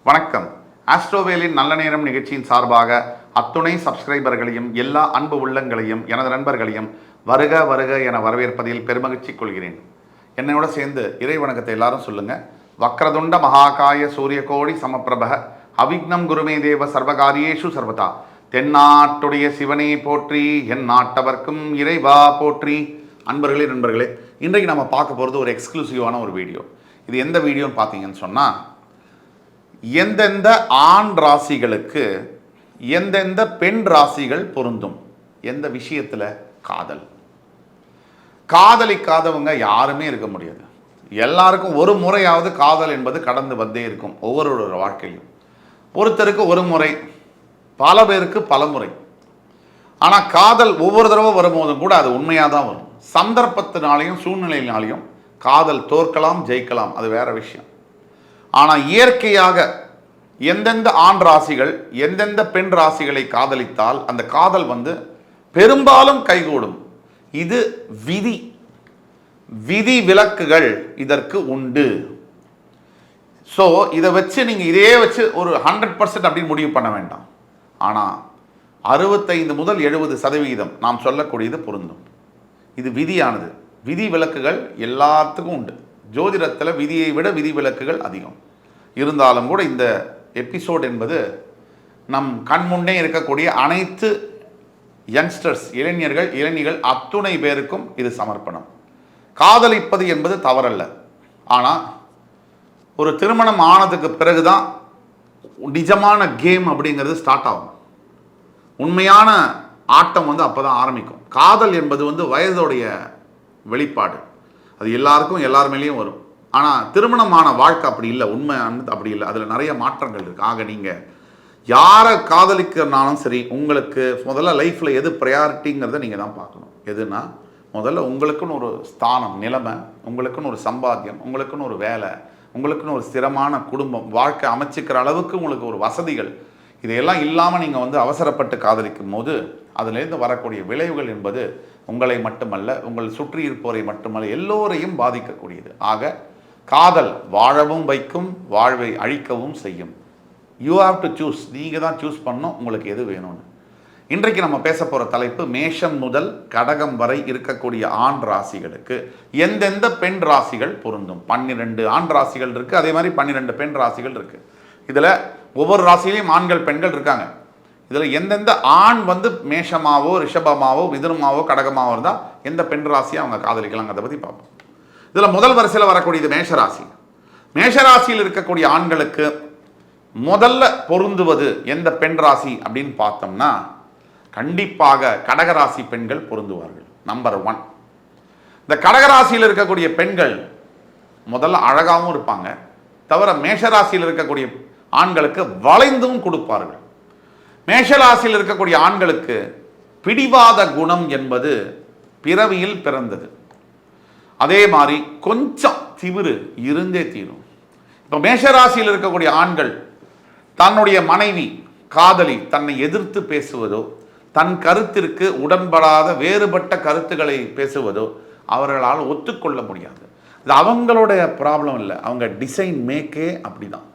வணக்கம். ஆஸ்ட்ரோவேலின் நல்ல நேரம் நிகழ்ச்சியின் சார்பாக அத்துணை சப்ஸ்கிரைபர்களையும் எல்லா அன்பு உள்ளங்களையும் எனது நண்பர்களையும் வருக வருக என வரவேற்பதில் பெருமகிழ்ச்சி கொள்கிறேன். என்னோட சேர்ந்து இறை வணக்கத்தை எல்லாரும் சொல்லுங்க. வக்ரதுண்ட மகாகாய சூரியகோடி சமப்பிரப அவிக்னம் குருமே தேவ சர்வகாரியேஷு சர்வதா. தென்னாட்டுடைய சிவனே போற்றி, என் நாட்டவர்க்கும் இறைவா போற்றி. அன்பர்களே, நண்பர்களே, இன்றைக்கு நம்ம பார்க்க போகிறது ஒரு எக்ஸ்க்ளூசிவான ஒரு வீடியோ. இது எந்த வீடியோன்னு பார்த்தீங்கன்னு சொன்னால், எந்தெந்த ஆண் ராசிகளுக்கு எந்தெந்த பெண் ராசிகள் பொருந்தும், எந்த விஷயத்தில் காதலிக்காதவங்க யாருமே இருக்க முடியாது. எல்லாருக்கும் ஒரு முறையாவது காதல் என்பது கடந்து வந்தே இருக்கும். ஒவ்வொருவரோட வாழ்க்கையிலும் ஒருத்தருக்கு ஒரு முறை, பல பேருக்கு பல முறை. ஆனால் காதல் ஒவ்வொரு தடவை வரும்போதும் கூட அது உண்மையாக தான் வரும். சந்தர்ப்பத்தினாலையும் சூழ்நிலையினாலையும் காதல் தோற்கலாம், ஜெயிக்கலாம், அது வேற விஷயம். ஆனால் இயற்கையாக எந்தெந்த ஆண் ராசிகள் எந்தெந்த பெண் ராசிகளை காதலித்தால் அந்த காதல் பெரும்பாலும் கைகூடும். இது விதி விலக்குகள் இதற்கு உண்டு. ஸோ இதை வச்சு நீங்கள் இதே வச்சு ஒரு 100% அப்படின்னு முடிவு பண்ண வேண்டாம். ஆனால் 65 முதல் 70% நாம் சொல்லக்கூடியது பொருந்தும். இது விதியானது. விதி விலக்குகள் எல்லாத்துக்கும் உண்டு. ஜோதிடத்தில் விதியை விட விதி விலக்குகள் அதிகம். இருந்தாலும் கூட இந்த எபிசோட் என்பது நம் கண்முன்னே இருக்கக்கூடிய அனைத்து யங்ஸ்டர்ஸ், இளைஞர்கள் அத்துணை பேருக்கும் இது சமர்ப்பணம். காதலிப்பது என்பது தவறல்ல. ஆனால் ஒரு திருமணம் ஆனதுக்கு பிறகுதான் நிஜமான கேம் அப்படிங்கிறது ஸ்டார்ட் ஆகும். உண்மையான ஆட்டம் அப்போ தான் ஆரம்பிக்கும். காதல் என்பது வயதோடைய வெளிப்பாடு. அது எல்லாருக்கும் எல்லார் மேலேயும் வரும். ஆனால் திருமணமான வாழ்க்கை அப்படி இல்லை, உண்மை அப்படி இல்லை. அதில் நிறைய மாற்றங்கள் இருக்குது. ஆக நீங்கள் யாரை காதலிக்கிறனாலும் சரி, உங்களுக்கு முதல்ல லைஃப்பில் எது ப்ரையாரிட்டிங்கிறத நீங்கள் தான் பார்க்கணும். எதுனா முதல்ல உங்களுக்குன்னு ஒரு ஸ்தானம், நிலைமை, உங்களுக்குன்னு ஒரு சம்பாத்தியம், உங்களுக்குன்னு ஒரு வேலை, உங்களுக்குன்னு ஒரு ஸ்திரமான குடும்பம், வாழ்க்கை அமைச்சிக்கிற அளவுக்கு உங்களுக்கு ஒரு வசதிகள், இதையெல்லாம் இல்லாமல் நீங்கள் அவசரப்பட்டு காதலிக்கும் போது அதிலேருந்து வரக்கூடிய விளைவுகள் என்பது உங்களை மட்டுமல்ல, உங்கள் சுற்றி இருப்போரை மட்டுமல்ல, எல்லோரையும் பாதிக்கக்கூடியது. ஆக காதல் வாழவும் வைக்கும், வாழ்வை அழிக்கவும் செய்யும். You have to choose. நீங்கள் தான் சூஸ் பண்ணணும் உங்களுக்கு எது வேணும்னு. இன்றைக்கு நம்ம பேச போகிற தலைப்பு, மேஷம் முதல் கடகம் வரை இருக்கக்கூடிய ஆண் ராசிகளுக்கு எந்தெந்த பெண் ராசிகள் பொருந்தும். 12 ஆண் ராசிகள் இருக்குது, அதே மாதிரி 12 பெண் ராசிகள் இருக்குது. இதில் ஒவ்வொரு ராசியிலையும் ஆண்கள் பெண்கள் இருக்காங்க. இதில் எந்தெந்த ஆண் மேஷமாவோ ரிஷபமாவோ மிதுனமாவோ கடகமாவோ இருந்தால் எந்த பெண் ராசியை அவங்க காதலிக்கலாங்கிறத பற்றி பார்ப்போம். இதில் முதல் வரிசையில் வரக்கூடியது மேஷராசி. மேஷராசியில் இருக்கக்கூடிய ஆண்களுக்கு முதல்ல பொருந்துவது எந்த பெண் ராசி அப்படின்னு பார்த்தோம்னா, கண்டிப்பாக கடகராசி பெண்கள் பொருந்துவார்கள். நம்பர் 1. இந்த கடகராசியில் இருக்கக்கூடிய பெண்கள் முதல்ல அழகாகவும் இருப்பாங்க. தவிர மேஷராசியில் இருக்கக்கூடிய ஆண்களுக்கு வளைந்தும் கொடுப்பார்கள். மேஷராசியில் இருக்கக்கூடிய ஆண்களுக்கு பிடிவாத குணம் என்பது பிறவியில் பிறந்தது. அதே மாதிரி கொஞ்சம் திமிரு இருந்தே தீரும். இப்போ மேஷராசியில் இருக்கக்கூடிய ஆண்கள் தன்னுடைய மனைவி, காதலி தன்னை எதிர்த்து பேசுவதோ, தன் கருத்திற்கு உடன்படாத வேறுபட்ட கருத்துக்களை பேசுவதோ அவர்களால் ஒத்துக்கொள்ள முடியாது. இது அவங்களுடைய ப்ராப்ளம் இல்லை, அவங்க டிசைன் மேக்கே அப்படிதான்.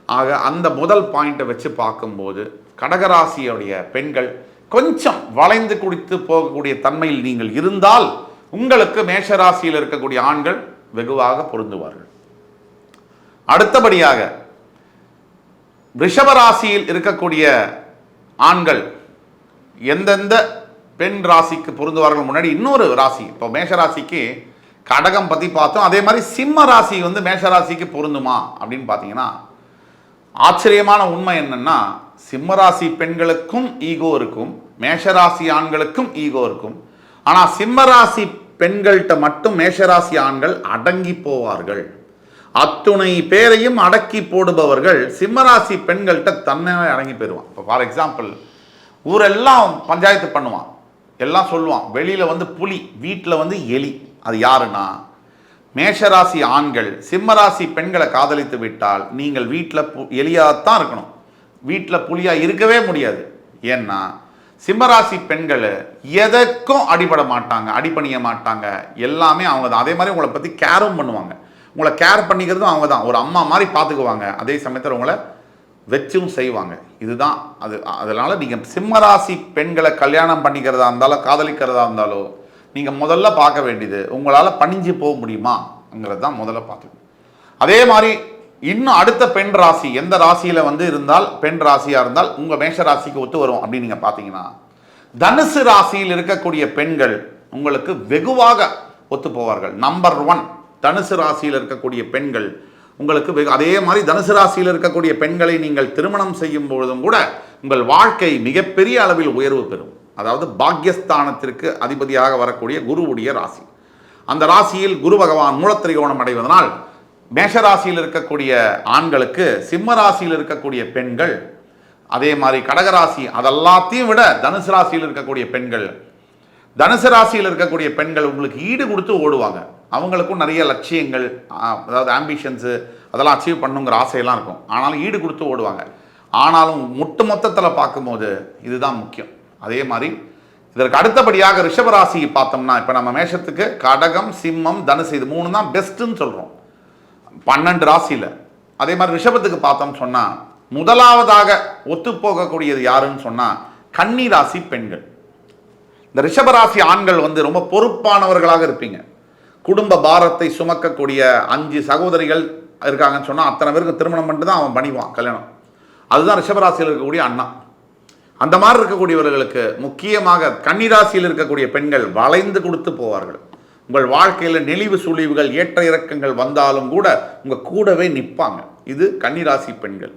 ஆக அந்த முதல் பாயிண்ட்டை வச்சு பார்க்கும்போது கடகராசியுடைய பெண்கள் கொஞ்சம் வளைந்து குடித்து போகக்கூடிய தன்மையில் நீங்கள் இருந்தால் உங்களுக்கு மேஷராசியில் இருக்கக்கூடிய ஆண்கள் வெகுவாக பொருந்துவார்கள். அடுத்தபடியாக ரிஷபராசியில் இருக்கக்கூடிய ஆண்கள் எந்தெந்த பெண் ராசிக்கு பொருந்துவார்கள். முன்னாடி இன்னொரு ராசி, இப்போ மேஷராசிக்கு கடகம் பற்றி பார்த்தோம். அதே மாதிரி சிம்ம ராசி மேஷராசிக்கு பொருந்துமா அப்படின்னு பார்த்தீங்கன்னா, ஆச்சரியமான உண்மை என்னன்னா, சிம்மராசி பெண்களுக்கும் ஈகோ இருக்கும், மேஷராசி ஆண்களுக்கும் ஈகோ இருக்கும். ஆனால் சிம்மராசி பெண்கள்கிட்ட மட்டும் மேஷராசி ஆண்கள் அடங்கி போவார்கள். அத்துணை பேரையும் அடக்கி போடுபவர்கள் சிம்மராசி பெண்கள்கிட்ட தன்னை அடங்கி போயிடுவான். இப்போ ஃபார் எக்ஸாம்பிள், ஊரெல்லாம் பஞ்சாயத்து பண்ணுவான், எல்லாம் சொல்லுவான். வெளியில் புலி, வீட்டில் எலி. அது யாருன்னா மேஷராசி ஆண்கள். சிம்மராசி பெண்களை காதலித்து விட்டால் நீங்கள் வீட்டில் எலியாகத்தான் இருக்கணும், வீட்டில் புலியாக இருக்கவே முடியாது. ஏன்னா சிம்மராசி பெண்கள் எதற்கும் அடிபட மாட்டாங்க, அடிபணிய மாட்டாங்க, எல்லாமே அவங்க தான். அதே மாதிரி உங்களை பற்றி கேரும் பண்ணுவாங்க, உங்களை கேர் பண்ணிக்கிறதும் அவங்க தான். ஒரு அம்மா மாதிரி பார்த்துக்குவாங்க. அதே சமயத்தில் உங்களை வச்சும் செய்வாங்க. இதுதான் அது. அதனால் நீங்கள் சிம்மராசி பெண்களை கல்யாணம் பண்ணிக்கிறதா இருந்தாலும் காதலிக்கிறதா இருந்தாலும் நீங்கள் முதல்ல பார்க்க வேண்டியது உங்களால் பணிஞ்சு போக முடியுமாங்கிறது தான் முதல்ல பார்த்துக்கணும். அதே மாதிரி இன்னும் அடுத்த பெண் ராசி எந்த ராசியில் வந்து இருந்தால் பெண் ராசியாக இருந்தால் உங்கள் மேஷ ராசிக்கு ஒத்து வரும் அப்படின்னு நீங்கள் பார்த்தீங்கன்னா, தனுசு ராசியில் இருக்கக்கூடிய பெண்கள் உங்களுக்கு வெகுவாக ஒத்து போவார்கள். நம்பர் 1 தனுசு ராசியில் இருக்கக்கூடிய பெண்கள் உங்களுக்கு அதே மாதிரி தனுசு ராசியில் இருக்கக்கூடிய பெண்களை நீங்கள் திருமணம் செய்யும் பொழுதும் கூட உங்கள் வாழ்க்கை மிகப்பெரிய அளவில் உயர்வு பெறும். அதாவது பாக்யஸ்தானத்திற்கு அதிபதியாக வரக்கூடிய குருவுடைய ராசி. அந்த ராசியில் குரு பகவான் மூலத்திரிகோணம் அடைவதனால் மேஷராசியில் இருக்கக்கூடிய ஆண்களுக்கு சிம்ம ராசியில் இருக்கக்கூடிய பெண்கள், அதே மாதிரி கடகராசி, அதெல்லாத்தையும் விட தனுசு ராசியில் இருக்கக்கூடிய பெண்கள், தனுசு ராசியில் இருக்கக்கூடிய பெண்கள் உங்களுக்கு ஈடு கொடுத்து ஓடுவாங்க. அவங்களுக்கும் நிறைய லட்சியங்கள், அதாவது ஆம்பிஷன்ஸு, அதெல்லாம் அச்சீவ் பண்ணுங்கிற ஆசையெல்லாம் இருக்கும். ஆனாலும் ஈடு கொடுத்து ஓடுவாங்க. ஆனாலும் மொத்தத்தில் பார்க்கும்போது இதுதான் முக்கியம். அதே மாதிரி இதற்கு அடுத்தபடியாக ரிஷபராசி பார்த்தோம்னா, இப்போ நம்ம மேஷத்துக்கு கடகம், சிம்மம், தனுசு இது 3 தான் பெஸ்ட்டுன்னு சொல்கிறோம் 12 ராசியில். அதே மாதிரி ரிஷபத்துக்கு பார்த்தோம் சொன்னால் முதலாவதாக ஒத்துப்போகக்கூடியது யாருன்னு சொன்னால் கன்னி ராசி பெண்கள். இந்த ரிஷபராசி ஆண்கள் வந்து ரொம்ப பொறுப்பானவர்களாக இருப்பீங்க. குடும்ப பாரத்தை சுமக்கக்கூடிய 5 சகோதரிகள் இருக்காங்கன்னு சொன்னால் அத்தனை பேருக்கு திருமணம் பண்ணிட்டு தான் அவன் பண்ணிவான் கல்யாணம். அதுதான் ரிஷபராசியில் இருக்கக்கூடிய அண்ணா. அந்த மாதிரி இருக்கக்கூடியவர்களுக்கு முக்கியமாக கன்னிராசியில் இருக்கக்கூடிய பெண்கள் வளைந்து கொடுத்து போவார்கள். உங்கள் வாழ்க்கையில் நெளிவு சுழிவுகள் ஏற்ற இறக்கங்கள் வந்தாலும் கூட உங்கள் கூடவே நிற்பாங்க. இது கன்னிராசி பெண்கள்.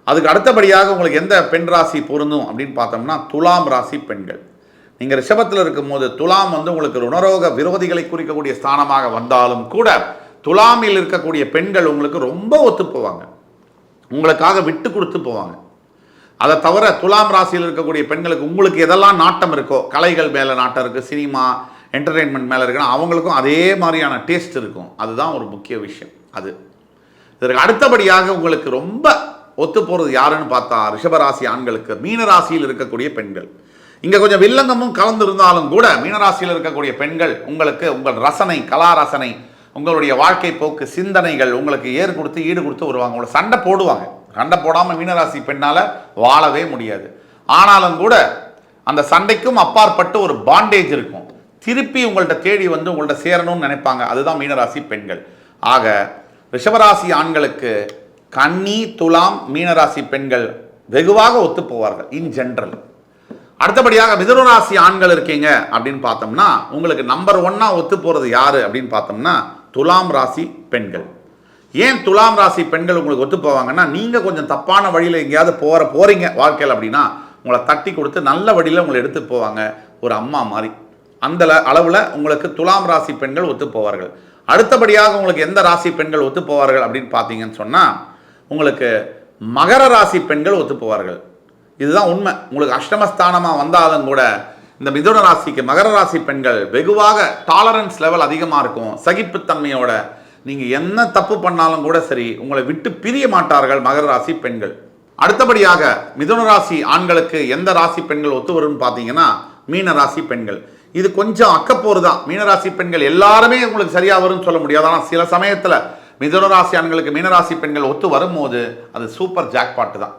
அதுக்கு அடுத்தபடியாக உங்களுக்கு எந்த பெண் ராசி பொருந்தும் அப்படின்னு பார்த்தோம்னா துலாம் ராசி பெண்கள். நீங்கள் ரிஷபத்தில் இருக்கும்போது துலாம் வந்து உங்களுக்கு ருணரோக விரோதிகளை குறிக்கக்கூடிய ஸ்தானமாக வந்தாலும் கூட துலாமில் இருக்கக்கூடிய பெண்கள் உங்களுக்கு ரொம்ப ஒத்து போவாங்க, உங்களுக்காக விட்டு கொடுத்து போவாங்க. அதை தவிர துலாம் ராசியில் இருக்கக்கூடிய பெண்களுக்கு உங்களுக்கு எதெல்லாம் நாட்டம் இருக்கோ, கலைகள் மேலே நாட்டம் இருக்குது, சினிமா என்டர்டெயின்மெண்ட் மேலே இருக்குன்னா அவங்களுக்கும் அதே மாதிரியான டேஸ்ட் இருக்கும். அதுதான் ஒரு முக்கிய விஷயம். அது இதற்கு அடுத்தபடியாக உங்களுக்கு ரொம்ப ஒத்து போகிறது யாருன்னு பார்த்தா ரிஷபராசி ஆண்களுக்கு மீனராசியில் இருக்கக்கூடிய பெண்கள். இங்கே கொஞ்சம் வில்லங்கமும் கலந்திருந்தாலும் கூட மீனராசியில் இருக்கக்கூடிய பெண்கள் உங்களுக்கு உங்கள் ரசனை, கலா ரசனை, உங்களுடைய வாழ்க்கை போக்கு, சிந்தனைகள் உங்களுக்கு ஏறு கொடுத்து ஈடு கொடுத்து வருவாங்க. உங்களை சண்டை போடுவாங்க. சண்டை போடாமல் மீனராசி பெண்ணால் வாழவே முடியாது. ஆனாலும் கூட அந்த சண்டைக்கும் அப்பாற்பட்டு ஒரு பாண்டேஜ் இருக்கும். திருப்பி உங்கள்கிட்ட தேடி வந்து உங்கள்கிட்ட சேரணும்னு நினைப்பாங்க. அதுதான் மீனராசி பெண்கள். ஆக ரிஷபராசி ஆண்களுக்கு கன்னி, துலாம், மீனராசி பெண்கள் வெகுவாக ஒத்து போவார்கள் இன் ஜென்ரல். அடுத்தபடியாக மிதுனராசி ஆண்கள் இருக்கீங்க அப்படின்னு பார்த்தோம்னா உங்களுக்கு நம்பர் 1 ஒத்து போகிறது யாரு அப்படின்னு பார்த்தோம்னா துலாம் ராசி பெண்கள். ஏன் துலாம் ராசி பெண்கள் உங்களுக்கு ஒத்து போவாங்கன்னா, நீங்கள் கொஞ்சம் தப்பான வழியில் எங்கேயாவது போகிறீங்க வாழ்க்கையில் அப்படின்னா உங்களை தட்டி கொடுத்து நல்ல வழியில் உங்களை எடுத்து போவாங்க. ஒரு அம்மா மாதிரி அந்த அளவில் உங்களுக்கு துலாம் ராசி பெண்கள் ஒத்து போவார்கள். அடுத்தபடியாக உங்களுக்கு எந்த ராசி பெண்கள் ஒத்து போவார்கள் அப்படின்னு பார்த்தீங்கன்னு சொன்னால் உங்களுக்கு மகர ராசி பெண்கள் ஒத்து போவார்கள். இதுதான் உண்மை. உங்களுக்கு அஷ்டமஸ்தானமாக வந்தாலும் கூட இந்த மிதுன ராசிக்கு மகர ராசி பெண்கள் வெகுவாக டாலரன்ஸ் லெவல் அதிகமாக இருக்கும். சகிப்புத்தன்மையோட நீங்கள் என்ன தப்பு பண்ணாலும் கூட சரி உங்களை விட்டு பிரிய மாட்டார்கள் மகர ராசி பெண்கள். அடுத்தபடியாக மிதுன ராசி ஆண்களுக்கு எந்த ராசி பெண்கள் ஒத்து வரும்னு பார்த்தீங்கன்னா மீன ராசி பெண்கள். இது கொஞ்சம் அக்கப்போர் தான். மீனராசி பெண்கள் எல்லாருமே உங்களுக்கு சரியாக வரும்னு சொல்ல முடியாது. ஆனால் சில சமயத்தில் மிதுன ராசி ஆண்களுக்கு மீனராசி பெண்கள் ஒத்து வரும்போது அது சூப்பர் ஜாக்பாட்டு தான்.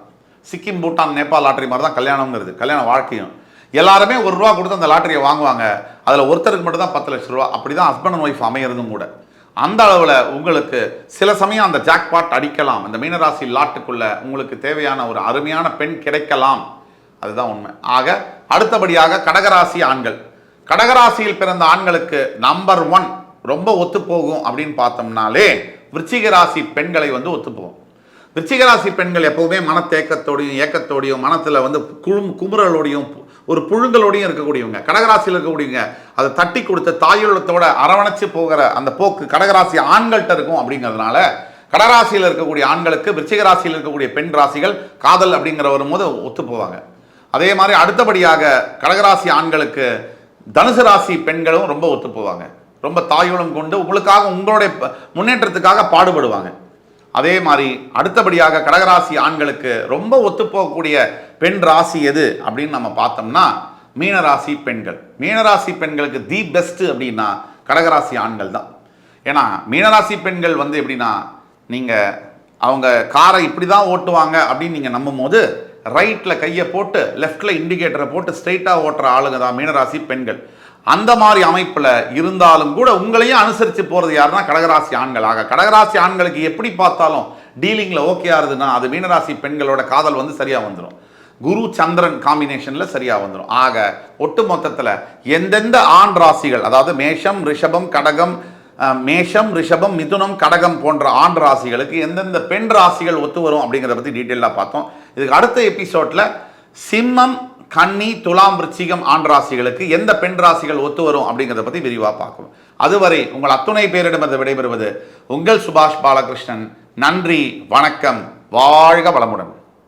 சிக்கிம், பூட்டான், நேபாள் லாட்டரி மாதிரி தான் கல்யாணங்கிறது. கல்யாண வாழ்க்கையும் எல்லாருமே ₹1 கொடுத்து அந்த லாட்டரியை வாங்குவாங்க. அதில் ஒருத்தருக்கு மட்டும் தான் 10 லட்ச ரூபா. அப்படி தான் ஹஸ்பண்ட் அண்ட் ஒய்ஃப் அமைகிறதும் கூட. அந்த அளவில் உங்களுக்கு சில சமயம் அந்த ஜாக்பாட் அடிக்கலாம். அந்த மீனராசி லாட்டுக்குள்ள உங்களுக்கு தேவையான ஒரு அருமையான பெண் கிடைக்கலாம். அதுதான் உண்மை. ஆக அடுத்தபடியாக கடகராசி ஆண்கள். கடகராசியில் பிறந்த ஆண்களுக்கு நம்பர் 1 ரொம்ப ஒத்து போகும் அப்படின்னு பார்த்தோம்னாலே விருச்சிக ராசி பெண்களை வந்து ஒத்துப்போகும். விருச்சிக ராசி பெண்கள் எப்போவுமே மனத்தேக்கத்தோடையும் ஏக்கத்தோடையும் மனத்தில் வந்து குமுறலோடையும் ஒரு புழுங்கலோடையும் இருக்கக்கூடியவங்க. கடகராசியில் இருக்கக்கூடியவங்க அதை தட்டி கொடுத்த தாயுள்ளத்தோட அரவணைச்சு போகிற அந்த போக்கு கடகராசி ஆண்கள்கிட்ட இருக்கும். அப்படிங்கிறதுனால கடகராசியில் இருக்கக்கூடிய ஆண்களுக்கு விருச்சிக ராசியில் இருக்கக்கூடிய பெண் ராசிகள் காதல் அப்படிங்கிற வரும்போது ஒத்து போவாங்க. அதே மாதிரி அடுத்தபடியாக கடகராசி ஆண்களுக்கு தனுசு ராசி பெண்களும் ரொம்ப ஒத்து போவாங்க. ரொம்ப தாயுள்ளம் கொண்டு உங்களுக்காக உங்களுடைய முன்னேற்றத்துக்காக பாடுபடுவாங்க. அதே மாதிரி அடுத்தபடியாக கடகராசி ஆண்களுக்கு ரொம்ப ஒத்துப்போகக்கூடிய பெண் ராசி எது அப்படின்னு நம்ம பார்த்தோம்னா மீனராசி பெண்கள். மீனராசி பெண்களுக்கு தி பெஸ்ட் அப்படின்னா கடகராசி ஆண்கள் தான். ஏன்னா மீனராசி பெண்கள் வந்து எப்படின்னா நீங்கள் அவங்க காரை இப்படி தான் ஓட்டுவாங்க அப்படின்னு நீங்கள் நம்பும் போது ரைட்டில் கையை போட்டு லெஃப்டில் இண்டிகேட்டரை போட்டு ஸ்ட்ரைட்டாக ஓட்டுற ஆளுங்க தான் மீனராசி பெண்கள். அந்த மாதிரி அமைப்பில் இருந்தாலும் கூட உங்களையும் அனுசரித்து போகிறது யாருன்னா கடகராசி ஆண்கள். ஆக கடகராசி ஆண்களுக்கு எப்படி பார்த்தாலும் டீலிங்கில் ஓகே ஆகுதுன்னா அது மீனராசி பெண்களோட காதல் வந்து சரியாக வந்துடும். குரு சந்திரன் காம்பினேஷனில் சரியாக வந்துடும். ஆக ஒட்டு மொத்தத்தில் எந்தெந்த ஆண் ராசிகள், அதாவது மேஷம் ரிஷபம் கடகம், மேஷம் ரிஷபம் மிதுனம் கடகம் போன்ற ஆண் ராசிகளுக்கு எந்தெந்த பெண் ராசிகள் ஒத்து வரும் அப்படிங்கிறத பற்றி டீட்டெயிலாக பார்த்தோம். இதுக்கு அடுத்த எபிசோடில் சிம்மம் கன்னி துலாம் விருச்சிகம் ஆண் ராசிகளுக்கு எந்த பெண் ராசிகள் ஒத்து வரும் அப்படிங்கிறத பற்றி விரிவாக பார்க்கும். அதுவரை உங்கள் அத்துணை பேரிடமிருந்து விடைபெறுவது உங்கள் சுபாஷ் பாலகிருஷ்ணன். நன்றி, வணக்கம், வாழ்க வளமுடன்.